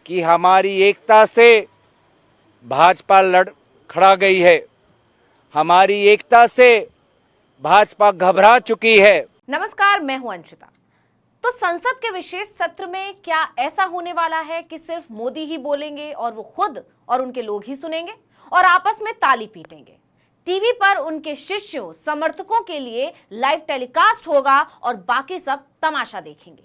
कि हमारी एकता से भाजपा लड़ खड़ा गई है। हमारी एकता से भाजपा घबरा चुकी है। नमस्कार, मैं हूं अंशिता। तो संसद के विशेष सत्र में क्या ऐसा होने वाला है कि सिर्फ मोदी ही बोलेंगे और वो खुद और उनके लोग ही सुनेंगे और आपस में ताली पीटेंगे? टीवी पर उनके शिष्यों समर्थकों के लिए लाइव टेलीकास्ट होगा और बाकी सब तमाशा देखेंगे।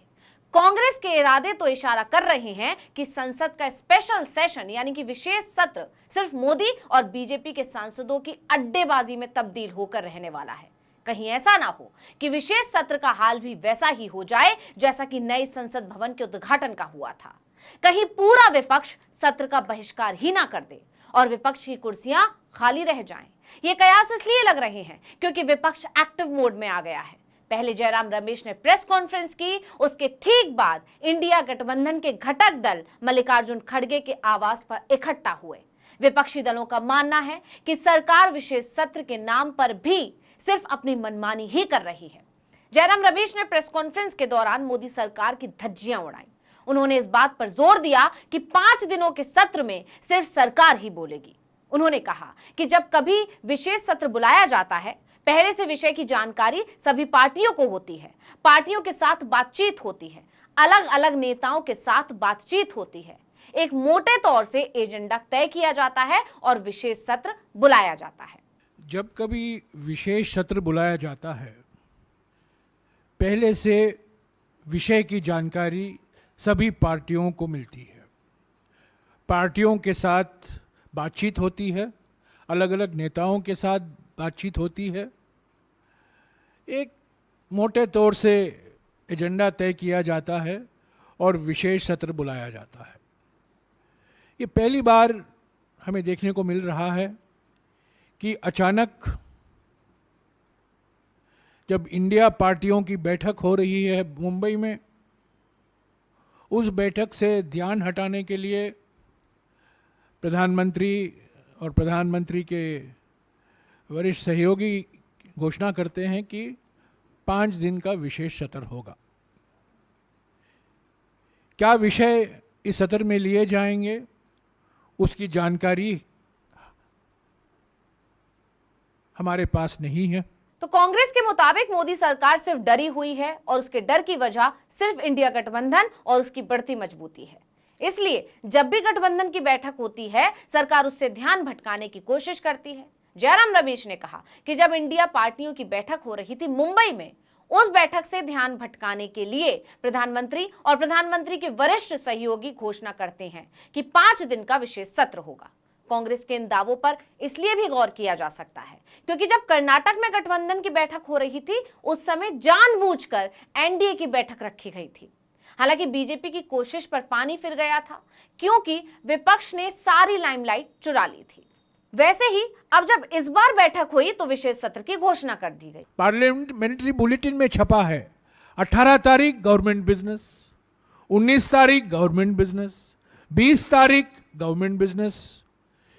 कांग्रेस के इरादे तो इशारा कर रहे हैं कि संसद का स्पेशल सेशन यानी कि विशेष सत्र सिर्फ मोदी और बीजेपी के सांसदों की अड्डेबाजी में तब्दील होकर रहने वाला है। कहीं ऐसा ना हो कि विशेष सत्र का हाल भी वैसा ही हो जाए जैसा कि नए संसद भवन के उद्घाटन का हुआ था। कहीं पूरा विपक्ष सत्र का बहिष्कार ही ना कर दे और विपक्ष की कुर्सियां खाली रह जाएं। ये कयास इसलिए लग रहे हैं क्योंकि विपक्ष एक्टिव मोड में आ गया है। पहले जयराम रमेश ने प्रेस कॉन्फ्रेंस की, उसके ठीक बाद इंडिया गठबंधन के घटक दल मल्लिकार्जुन खड़गे के आवास पर इकट्ठा हुए। विपक्षी दलों का मानना है कि सरकार विशेष सत्र के नाम पर भी सिर्फ अपनी मनमानी ही कर रही है। जयराम रमेश ने प्रेस कॉन्फ्रेंस के दौरान मोदी सरकार की धज्जियां उड़ाई। उन्होंने इस बात पर जोर दिया कि 5 दिनों के सत्र में सिर्फ सरकार ही बोलेगी। उन्होंने कहा कि जब कभी विशेष सत्र बुलाया जाता है, पहले से विषय की जानकारी सभी पार्टियों को होती है, पार्टियों के साथ बातचीत होती है, अलग अलग नेताओं के साथ बातचीत होती है, एक मोटे तौर से एजेंडा तय किया जाता है और विशेष सत्र बुलाया जाता है। जब कभी विशेष सत्र बुलाया जाता है, पहले से विषय की जानकारी सभी पार्टियों को मिलती है, पार्टियों के साथ बातचीत होती है, अलग अलग नेताओं के साथ बातचीत होती है, एक मोटे तौर से एजेंडा तय किया जाता है और विशेष सत्र बुलाया जाता है। ये पहली बार हमें देखने को मिल रहा है कि अचानक जब इंडिया पार्टियों की बैठक हो रही है मुंबई में, उस बैठक से ध्यान हटाने के लिए प्रधानमंत्री और प्रधानमंत्री के वरिष्ठ सहयोगी घोषणा करते हैं कि 5 दिन का विशेष सत्र होगा। क्या विषय इस सत्र में लिए जाएंगे, उसकी जानकारी हमारे पास नहीं है। तो कांग्रेस के मुताबिक मोदी सरकार सिर्फ डरी हुई है और उसके डर की वजह सिर्फ इंडिया गठबंधन और उसकी बढ़ती मजबूती है। इसलिए जब भी गठबंधन की बैठक होती है, सरकार उससे ध्यान भटकाने की कोशिश करती है। जयराम रमेश ने कहा कि जब इंडिया पार्टियों की बैठक हो रही थी मुंबई में, उस बैठक से ध्यान भटकाने के लिए प्रधानमंत्री और प्रधानमंत्री के वरिष्ठ सहयोगी घोषणा करते हैं कि 5 दिन का विशेष सत्र होगा। कांग्रेस के इन दावों पर इसलिए भी गौर किया जा सकता है क्योंकि जब कर्नाटक में गठबंधन की बैठक हो रही थी, उस समय जानबूझकर एनडीए की बैठक रखी गई थी। हालांकि बीजेपी की कोशिश पर पानी फिर गया था क्योंकि विपक्ष ने सारी लाइमलाइट चुरा ली थी। वैसे ही अब जब इस बार बैठक हुई तो विशेष सत्र की घोषणा कर दी गई। पार्लियामेंट्री बुलेटिन में छपा है 18 तारीख गवर्नमेंट बिजनेस, 19 तारीख गवर्नमेंट बिजनेस, 20 तारीख गवर्नमेंट बिजनेस,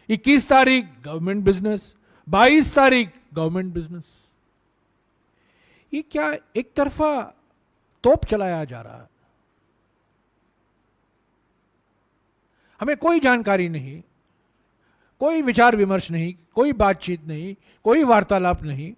21 तारीख गवर्नमेंट बिजनेस, 22 तारीख गवर्नमेंट बिजनेस। ये क्या एक तरफा तोप चलाया जा रहा है? हमें कोई जानकारी नहीं, कोई विचार विमर्श नहीं, कोई बातचीत नहीं, कोई वार्तालाप नहीं।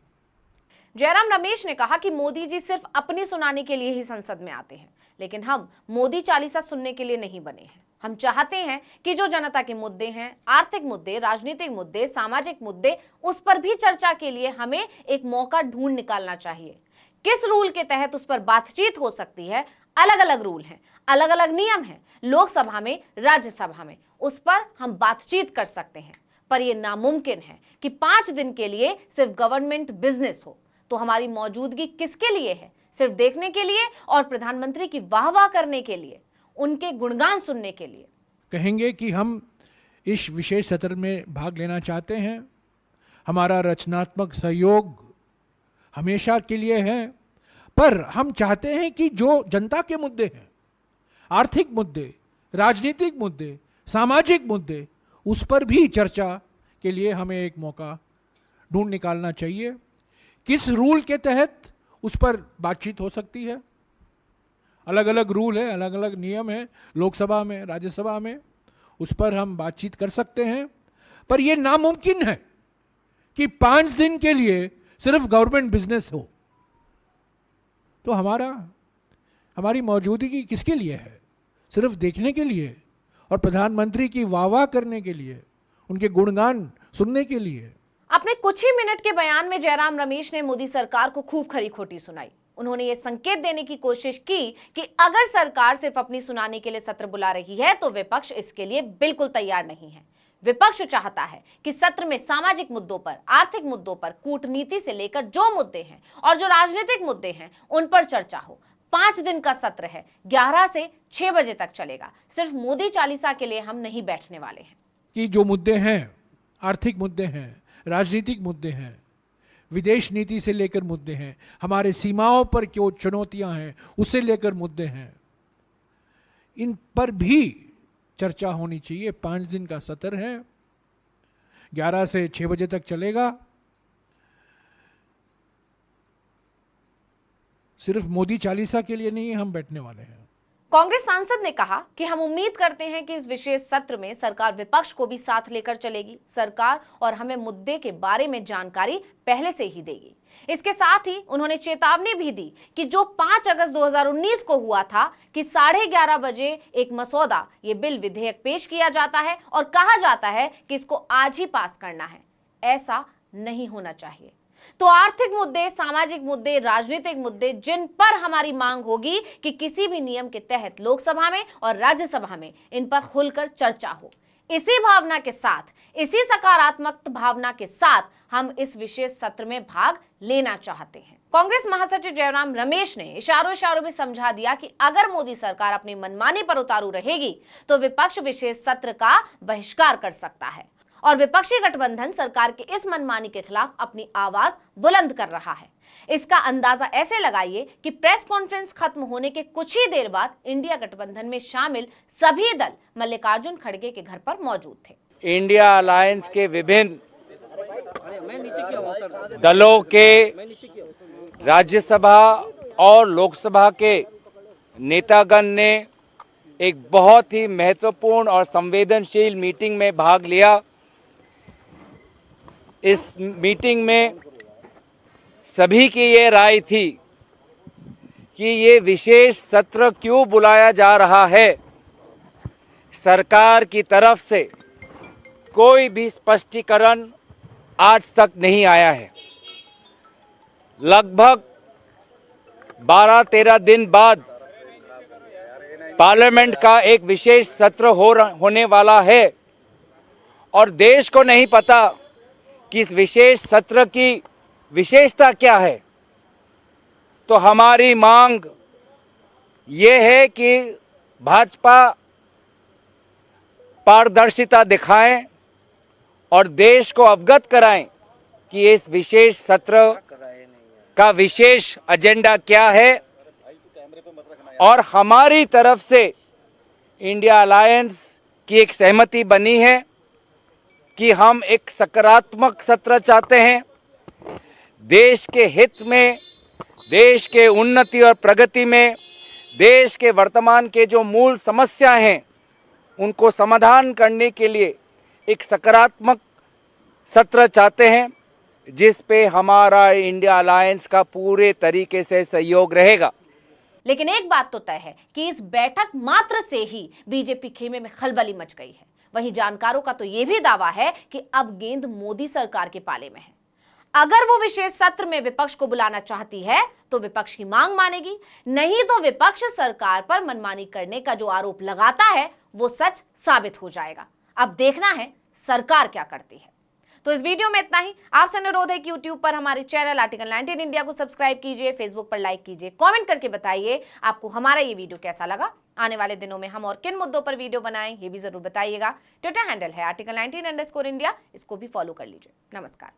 जयराम रमेश ने कहा कि मोदी जी सिर्फ अपनी सुनाने के लिए ही संसद में आते हैं, लेकिन हम मोदी चालीसा सुनने के लिए नहीं बने हैं। हम चाहते हैं कि जो जनता के मुद्दे हैं, आर्थिक मुद्दे, राजनीतिक मुद्दे, सामाजिक मुद्दे, उस पर भी चर्चा के लिए हमें एक मौका ढूंढ निकालना चाहिए। किस रूल के तहत उस पर बातचीत हो सकती है? अलग अलग रूल हैं, अलग अलग नियम हैं, लोकसभा में, राज्यसभा में, उस पर हम बातचीत कर सकते हैं। पर यह नामुमकिन है कि 5 दिन के लिए सिर्फ गवर्नमेंट बिजनेस हो। तो हमारी मौजूदगी किसके लिए है? सिर्फ देखने के लिए और प्रधानमंत्री की वाहवाह करने के लिए, उनके गुणगान सुनने के लिए। कहेंगे कि हम इस विशेष सत्र में भाग लेना चाहते हैं, हमारा रचनात्मक सहयोग हमेशा के लिए है, पर हम चाहते हैं कि जो जनता के मुद्दे हैं, आर्थिक मुद्दे, राजनीतिक मुद्दे, सामाजिक मुद्दे, उस पर भी चर्चा के लिए हमें एक मौका ढूंढ निकालना चाहिए। किस रूल के तहत उस पर बातचीत हो सकती है? अलग अलग रूल है, अलग अलग नियम है लोकसभा में, राज्यसभा में, उस पर हम बातचीत कर सकते हैं। पर यह नामुमकिन है कि 5 दिन के लिए सिर्फ गवर्नमेंट बिजनेस हो। तो हमारी मौजूदगी किसके लिए है? सिर्फ देखने के लिए और प्रधानमंत्री की वाह करने के लिए, उनके गुणगान सुनने के लिए। अपने कुछ ही मिनट के बयान में जयराम रमेश ने मोदी सरकार को खूब खरी खोटी सुनाई। उन्होंने ये संकेत देने की कोशिश की कि अगर सरकार सिर्फ अपनी सुनाने के लिए सत्र बुला रही है तो विपक्ष इसके लिए बिल्कुल तैयार नहीं है। विपक्ष चाहता है कि सत्र में सामाजिक मुद्दों पर, आर्थिक मुद्दों पर, कूटनीति से लेकर जो मुद्दे हैं और जो राजनीतिक मुद्दे हैं उन पर चर्चा हो। 5 दिन का सत्र है, 11 से 6 बजे तक चलेगा। सिर्फ मोदी चालीसा के लिए हम नहीं बैठने वाले हैं। कि जो मुद्दे हैं, आर्थिक मुद्दे हैं, राजनीतिक मुद्दे हैं, विदेश नीति से लेकर मुद्दे हैं, हमारे सीमाओं पर क्यों चुनौतियां हैं उससे लेकर मुद्दे हैं, इन पर भी चर्चा होनी चाहिए। 5 दिन का सत्र है, 11 से 6 बजे तक चलेगा। सिर्फ मोदी चालीसा के लिए नहीं हम बैठने वाले हैं। कांग्रेस सांसद ने कहा कि हम उम्मीद करते हैं कि इस विशेष सत्र में सरकार विपक्ष को भी साथ लेकर चलेगी। सरकार और हमें मुद्दे के बारे में जानकारी पहले से ही देगी। इसके साथ ही उन्होंने चेतावनी भी दी कि जो 5 अगस्त 2019 को हुआ था कि 11:30 बजे एक मसौदा, ये बिल विधेयक पेश किया जाता है और कहा जाता है कि इसको आज ही पास करना है, ऐसा नहीं होना चाहिए। तो आर्थिक मुद्दे, सामाजिक मुद्दे, राजनीतिक मुद्दे जिन पर हमारी मांग होगी कि किसी भी नियम के तहत लोकसभा में और राज्यसभा में इन पर खुलकर चर्चा हो, इसी भावना के साथ, इसी सकारात्मक भावना के साथ हम इस विशेष सत्र में भाग लेना चाहते हैं। कांग्रेस महासचिव जयराम रमेश ने इशारों में समझा दिया कि अगर मोदी सरकार अपनी मनमानी पर उतारू रहेगी तो विपक्ष विशेष सत्र का बहिष्कार कर सकता है और विपक्षी गठबंधन सरकार के इस मनमानी के खिलाफ अपनी आवाज बुलंद कर रहा है। इसका अंदाजा ऐसे लगाइए कि प्रेस कॉन्फ्रेंस खत्म होने के कुछ ही देर बाद इंडिया गठबंधन में शामिल सभी दल मल्लिकार्जुन खड़गे के घर पर मौजूद थे। इंडिया अलायंस के विभिन्न दलों के राज्यसभा और लोकसभा के नेतागण ने एक बहुत ही महत्वपूर्ण और संवेदनशील मीटिंग में भाग लिया। इस मीटिंग में सभी की ये राय थी कि ये विशेष सत्र क्यों बुलाया जा रहा है। सरकार की तरफ से कोई भी स्पष्टीकरण आज तक नहीं आया है। लगभग 12-13 दिन बाद पार्लियामेंट का एक विशेष सत्र होने वाला है और देश को नहीं पता कि इस विशेष सत्र की विशेषता क्या है। तो हमारी मांग ये है कि भाजपा पारदर्शिता दिखाएं और देश को अवगत कराएं कि इस विशेष सत्र का विशेष एजेंडा क्या है। और हमारी तरफ से इंडिया अलायंस की एक सहमति बनी है कि हम एक सकारात्मक सत्र चाहते हैं। देश के हित में, देश के उन्नति और प्रगति में, देश के वर्तमान के जो मूल समस्या हैं उनको समाधान करने के लिए एक सकारात्मक सत्र चाहते हैं जिस पे हमारा इंडिया अलायंस का पूरे तरीके से सहयोग रहेगा। लेकिन एक बात तो तय है कि इस बैठक मात्र से ही बीजेपी खेमे में खलबली मच गई है। वहीं जानकारों का तो यह भी दावा है कि अब गेंद मोदी सरकार के पाले में है। अगर वो विशेष सत्र में विपक्ष को बुलाना चाहती है तो विपक्ष की मांग मानेगी, नहीं तो विपक्ष सरकार पर मनमानी करने का जो आरोप लगाता है वो सच साबित हो जाएगा। अब देखना है सरकार क्या करती है। तो इस वीडियो में इतना ही। आपसे अनुरोध है कि YouTube पर हमारे चैनल आर्टिकल 19 इंडिया को सब्सक्राइब कीजिए, Facebook पर लाइक कीजिए, कमेंट करके बताइए आपको हमारा ये वीडियो कैसा लगा। आने वाले दिनों में हम और किन मुद्दों पर वीडियो बनाएं ये भी जरूर बताइएगा। ट्विटर हैंडल है आर्टिकल 19_इंडिया, इसको भी फॉलो कर लीजिए। नमस्कार।